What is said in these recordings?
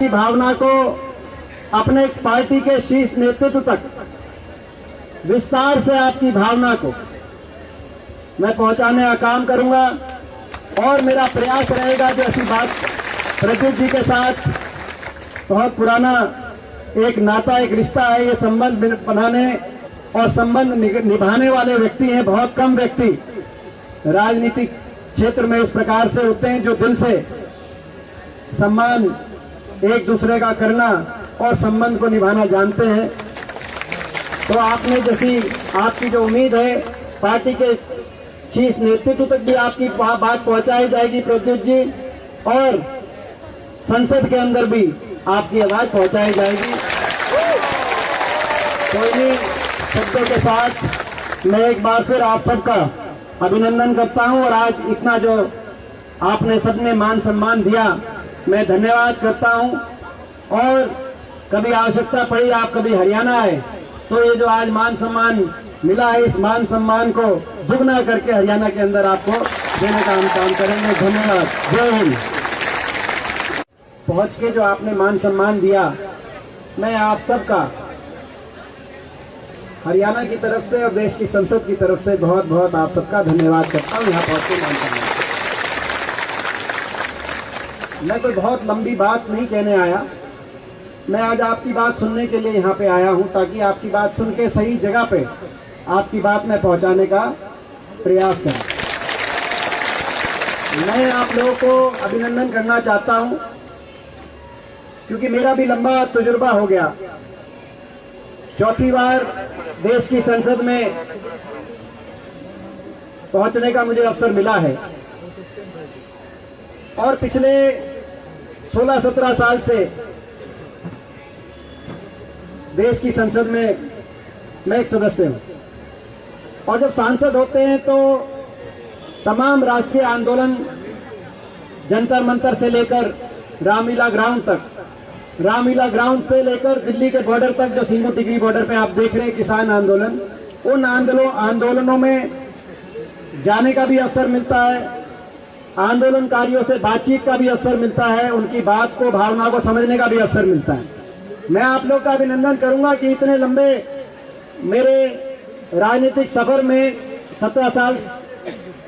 की भावना को अपने पार्टी के शीर्ष नेतृत्व तक विस्तार से आपकी भावना को मैं पहुंचाने का काम करूंगा और मेरा प्रयास रहेगा जो ऐसी बात प्रद्युत जी के साथ बहुत पुराना एक नाता एक रिश्ता है, ये संबंध बनाने और संबंध निभाने वाले व्यक्ति हैं। बहुत कम व्यक्ति राजनीतिक क्षेत्र में इस प्रकार से होते हैं जो दिल से सम्मान एक दूसरे का करना और संबंध को निभाना जानते हैं। तो आपने जैसी आपकी जो उम्मीद है पार्टी के शीर्ष नेतृत्व तक भी आपकी बात पहुंचाई जाएगी प्रद्युत जी, और संसद के अंदर भी आपकी आवाज पहुंचाई जाएगी। तो इन्हीं शब्दों के साथ मैं एक बार फिर आप सबका अभिनंदन करता हूं और आज इतना जो आपने सबने मान सम्मान दिया मैं धन्यवाद करता हूं। और कभी आवश्यकता पड़ी आप कभी हरियाणा आए तो ये जो आज मान सम्मान मिला है इस मान सम्मान को दुगना करके हरियाणा के अंदर आपको देने का हम काम करेंगे। धन्यवाद। जय हिंद। पहुंच के जो आपने मान सम्मान दिया मैं आप सबका हरियाणा की तरफ से और देश की संसद की तरफ से बहुत बहुत आप सबका धन्यवाद करता हूं। यहाँ पहुंच के मान सम्मान मैं कोई बहुत लंबी बात नहीं कहने आया, मैं आज आपकी बात सुनने के लिए यहाँ पे आया हूँ ताकि आपकी बात सुन के सही जगह पे आपकी बात मैं पहुँचाने का प्रयास करूँ। मैं आप लोगों को अभिनंदन करना चाहता हूँ क्योंकि मेरा भी लंबा तजुर्बा हो गया। चौथी बार देश की संसद में पहुंचने का मुझे अवसर मिला है और पिछले 16-17 साल से देश की संसद में मैं एक सदस्य हूं। और जब सांसद होते हैं तो तमाम राष्ट्रीय आंदोलन जंतर मंतर से लेकर रामलीला ग्राउंड तक, रामलीला ग्राउंड से लेकर दिल्ली के बॉर्डर तक जो सिंगू टिकरी बॉर्डर पे आप देख रहे हैं किसान आंदोलन, उन आंदोलनों में जाने का भी अवसर मिलता है, आंदोलनकारियों से बातचीत का भी अवसर मिलता है, उनकी बात को भावना को समझने का भी अवसर मिलता है। मैं आप लोग का अभिनंदन करूंगा कि इतने लंबे मेरे राजनीतिक सफर में 17 साल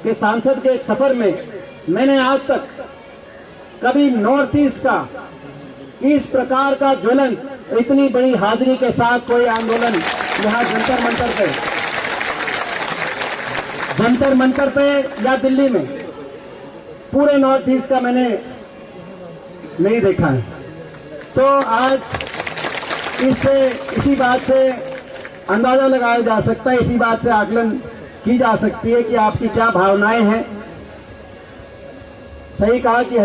के सांसद के एक सफर में मैंने आज तक कभी नॉर्थ ईस्ट का इस प्रकार का ज्वलंत इतनी बड़ी हाजिरी के साथ कोई आंदोलन यहाँ जंतर मंतर पे या दिल्ली में पूरे नॉर्थ ईस्ट का मैंने नहीं देखा है। तो आज इसी बात से अंदाजा लगाया जा सकता है, इसी बात से आकलन की जा सकती है कि आपकी क्या भावनाएं हैं। सही कहा कि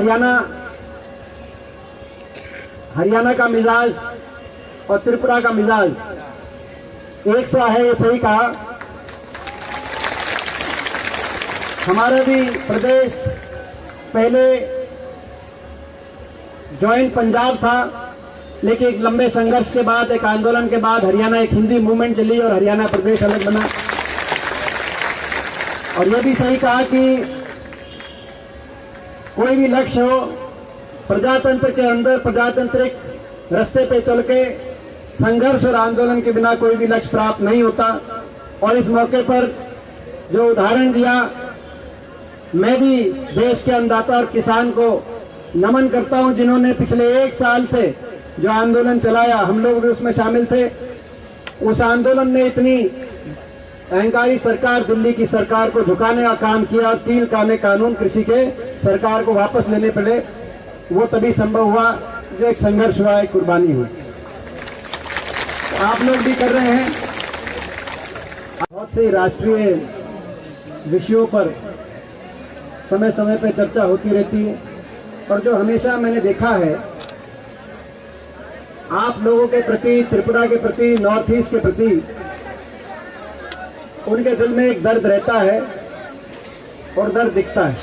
हरियाणा का मिजाज और त्रिपुरा का मिजाज एक सा है, ये सही कहा। हमारा भी प्रदेश पहले जॉइंट पंजाब था, लेकिन एक लंबे संघर्ष के बाद, एक आंदोलन के बाद हरियाणा एक हिंदी मूवमेंट चली और हरियाणा प्रदेश अलग बना। और यह भी सही कहा कि कोई भी लक्ष्य हो, प्रजातंत्र के अंदर प्रजातांत्रिक रास्ते पे चल के संघर्ष और आंदोलन के बिना कोई भी लक्ष्य प्राप्त नहीं होता। और इस मौके पर जो उदाहरण दिया, मैं भी देश के अन्नदाता और किसान को नमन करता हूं जिन्होंने पिछले 1 साल से जो आंदोलन चलाया, हम लोग भी उसमें शामिल थे। उस आंदोलन ने इतनी अहंकारी सरकार, दिल्ली की सरकार को झुकाने का काम किया और 3 कानून कृषि के सरकार को वापस लेने पड़े। वो तभी संभव हुआ जो एक संघर्ष हुआ, एक कुर्बानी हुई। तो आप लोग भी कर रहे हैं। बहुत से राष्ट्रीय विषयों पर समय समय पर चर्चा होती रहती है, और जो हमेशा मैंने देखा है आप लोगों के प्रति, त्रिपुरा के प्रति, नॉर्थ ईस्ट के प्रति उनके दिल में एक दर्द रहता है और दर्द दिखता है।